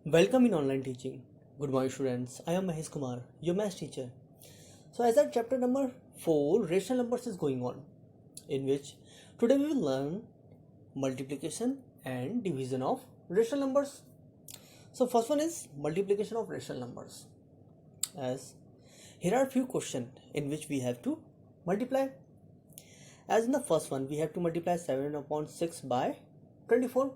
Welcome in online teaching. Good morning, students. I am Mahesh Kumar, your math teacher. So, as our chapter number 4, rational numbers is going on, in which today we will learn multiplication and division of rational numbers. So, first one is multiplication of rational numbers. As here are few questions in which we have to multiply. As in the first one, we have to multiply 7 upon 6 by 24.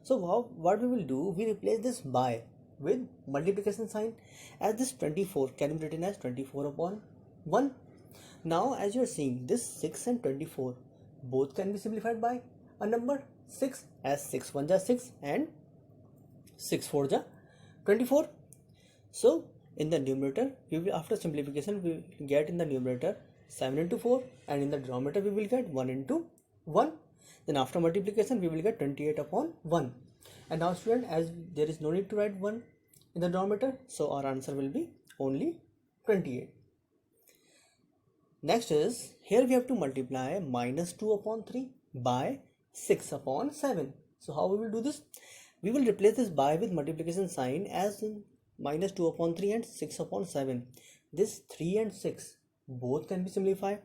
So what we will do, we replace this by with multiplication sign, as this 24 can be written as 24 upon 1. Now as you are seeing, this 6 and 24 both can be simplified by a number 6, as 6 1 ja 6 and 6 4 ja 24. So in the numerator, we will, after simplification, we will get in the numerator 7 into 4, and in the denominator we will get 1 into 1. Then after multiplication we will get 28 upon 1. And now student, as there is no need to write 1 in the denominator, so our answer will be only 28. Next is, here we have to multiply minus 2 upon 3 by 6 upon 7. So how we will do this? We will replace this by with multiplication sign, as in minus 2 upon 3 and 6 upon 7. This 3 and 6 both can be simplified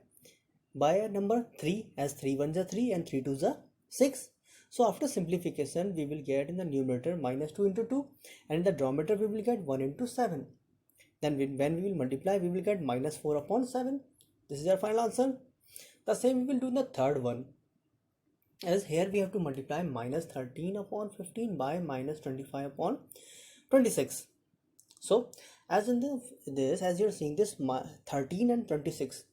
by a number 3, as 3 1 ja 3 and 3 2 ja 6. So after simplification we will get in the numerator minus 2 into 2, and in the denominator we will get 1 into 7. Then when we will multiply, we will get minus 4 upon 7. This is our final answer. The same we will do in the third one, as here we have to multiply minus 13 upon 15 by minus 25 upon 26. So as in this, as you are seeing, this 13 and 26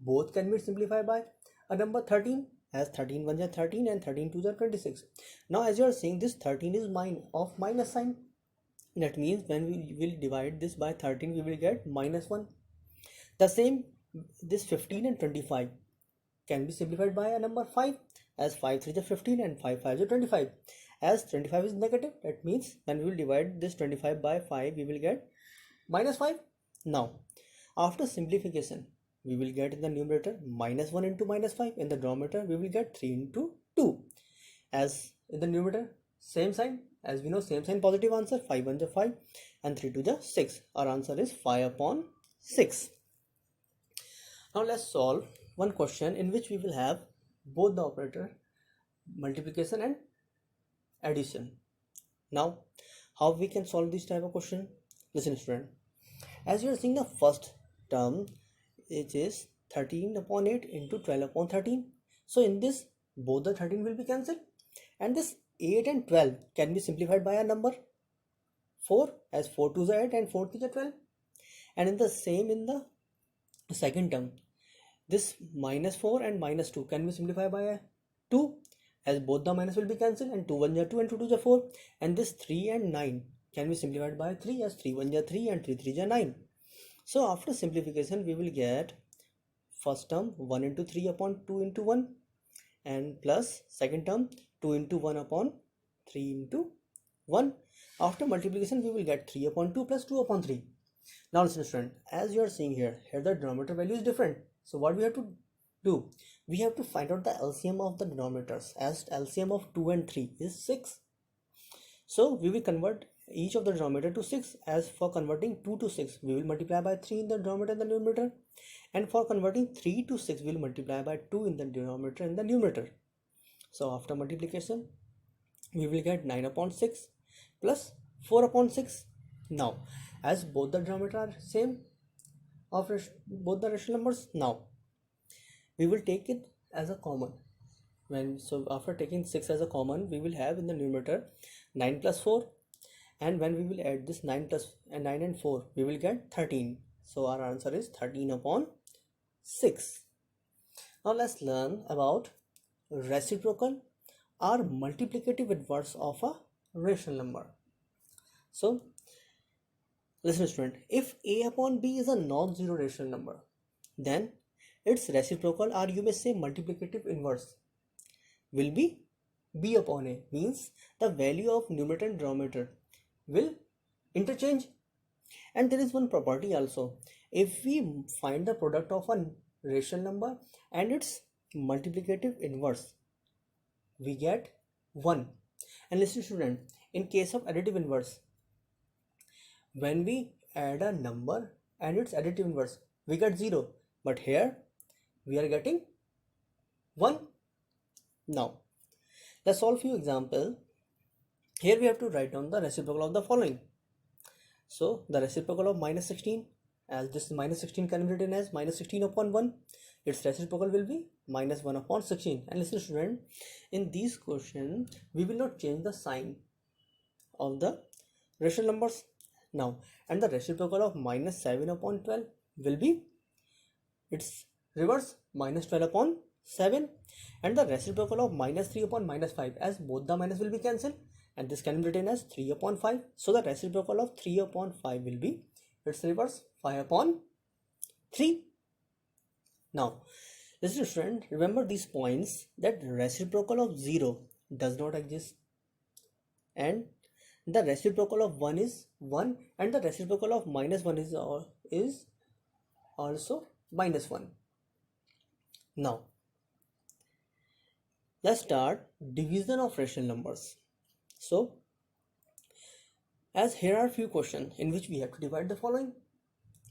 both can be simplified by a number 13, as 13 1 ja 13 and 13 2 ja 26. Now as you are seeing, this 13 is of minus sign. That means when we will divide this by 13, we will get minus 1. The same, this 15 and 25 can be simplified by a number 5, as 5 3 is 15 and 5 5 is 25. As 25 is negative, that means when we will divide this 25 by 5, we will get minus 5. Now after simplification, we will get in the numerator minus 1 into minus 5. In the denominator we will get 3 into 2. As in the numerator, same sign, as we know, same sign, positive answer, 5 1 ja 5 and 3 2 ja 6. Our answer is 5 upon 6. Now let's solve one question in which we will have both the operator multiplication and addition. Now how we can solve this type of question? Listen student, as you are seeing, the first term, it is 13 upon 8 into 12 upon 13. So in this, both the 13 will be cancelled, and this 8 and 12 can be simplified by a number 4, as 4 2 is 8 and 4 3 is 12. And in the same, in the second term, this minus 4 and minus 2 can be simplified by a 2, as both the minus will be cancelled, and 2 1 ja 2 and 2 2 ja 4. And this 3 and 9 can be simplified by 3, as 3 1 ja 3 and 3 3 ja 9. So after simplification, we will get first term 1 into 3 upon 2 into 1, and plus second term 2 into 1 upon 3 into 1. After multiplication, we will get 3 upon 2 plus 2 upon 3. Now listen student, as you are seeing here the denominator value is different. So what we have to do, we have to find out the LCM of the denominators, as LCM of 2 and 3 is 6. So we will convert each of the denominator to 6. As for converting 2 to 6, we will multiply by 3 in the denominator and the numerator, and for converting 3 to 6, we will multiply by 2 in the denominator and the numerator. So after multiplication, we will get 9 upon 6 plus 4 upon 6. Now as both the denominator are same of both the rational numbers, now we will take it as a common. So after taking 6 as a common, we will have in the numerator 9 plus 4, and when we will add this 9 plus 9 and 4, we will get 13. So our answer is 13 upon 6. Now let's learn about reciprocal or multiplicative inverse of a rational number. So listen student, if a upon b is a non-zero rational number, then its reciprocal, or you may say multiplicative inverse, will be b upon a, means the value of numerator and denominator will interchange. And there is one property also, if we find the product of a rational number and its multiplicative inverse, we get 1. And listen student, in case of additive inverse, when we add a number and its additive inverse, we get 0, but here we are getting 1. Now let's solve few example. Here we have to write down the reciprocal of the following. So the reciprocal of minus 16, as this minus 16 can be written as minus 16 upon 1, its reciprocal will be minus 1 upon 16. And listen student, in this question we will not change the sign of the rational numbers now, and the reciprocal of minus 7 upon 12 will be its reverse, minus 12 upon 7, and the reciprocal of minus 3 upon minus 5, as both the minus will be cancelled, and this can be written as 3 upon 5. So the reciprocal of 3 upon 5 will be its reverse, 5 upon 3. Now listen student, remember these points, that reciprocal of 0 does not exist, and the reciprocal of 1 is 1, and the reciprocal of minus 1 is also minus 1. Now let's start division of rational numbers. So as here are few questions in which we have to divide the following.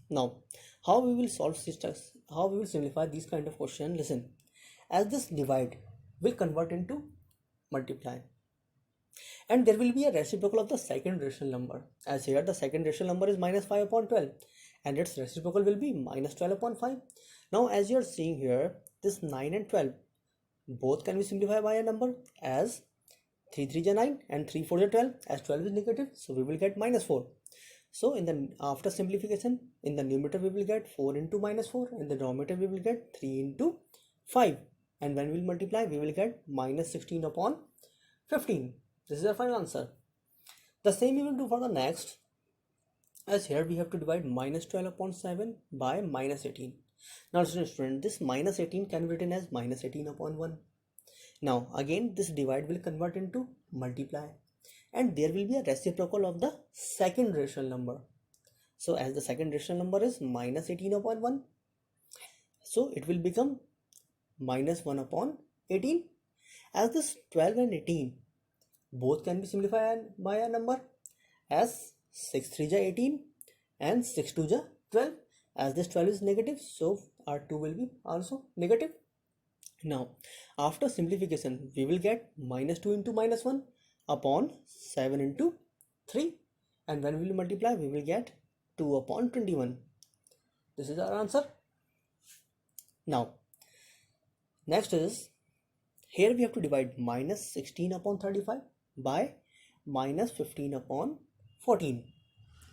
Now how we will solve systems, how we will simplify these kind of question. Listen, as this divide will convert into multiply, and there will be a reciprocal of the second rational number, as here the second rational number is minus 5 upon 12, and its reciprocal will be minus 12 upon 5. Now as you are seeing here, this 9 and 12 both can be simplified by a number, as 3 3 is 9 and 3 4 is 12, as 12 is negative, so we will get minus 4. So in the after simplification, in the numerator we will get 4 into minus 4, in the denominator we will get 3 into 5, and when we will multiply we will get minus 16 upon 15. This is our final answer. The same we will do for the next, as here we have to divide minus 12 upon 7 by minus 18. Now student, this minus 18 can be written as minus 18 upon 1. Now again this divide will convert into multiply, and there will be a reciprocal of the second rational number. So as the second rational number is minus 18 upon 1, so it will become minus 1 upon 18. As this 12 and 18 both can be simplified by a number, as 6 3 is 18 and 6 2 is 12. As this 12 is negative, so our 2 will be also negative. Now after simplification we will get minus 2 into minus 1 upon 7 into 3, and when we will multiply we will get 2 upon 21. This is our answer. Now next is, here we have to divide minus 16 upon 35 by minus 15 upon 14.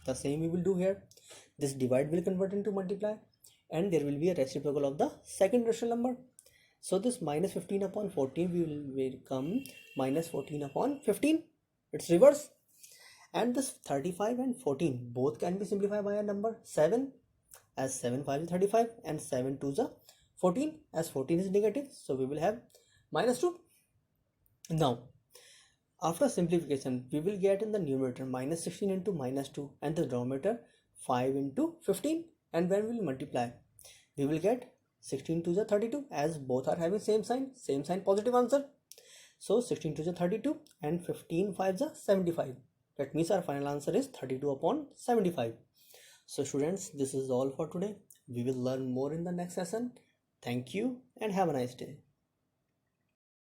The same we will do here. This divide will convert into multiply, and there will be a reciprocal of the second rational number. So this minus 15 upon 14 will become minus 14 upon 15. It's reverse. And this 35 and 14 both can be simplified by a number 7, as 7 5 is 35 and 7 2 is 14, as 14 is negative, so we will have minus 2. Now after simplification we will get in the numerator minus 16 into minus 2, and the denominator 5 into 15, and when we will multiply we will get 16 2 is 32, as both are having same sign, positive answer. So 16 2 is 32 and 15 5 is 75. That means our final answer is 32 upon 75. So students, this is all for today. We will learn more in the next session. Thank you and have a nice day.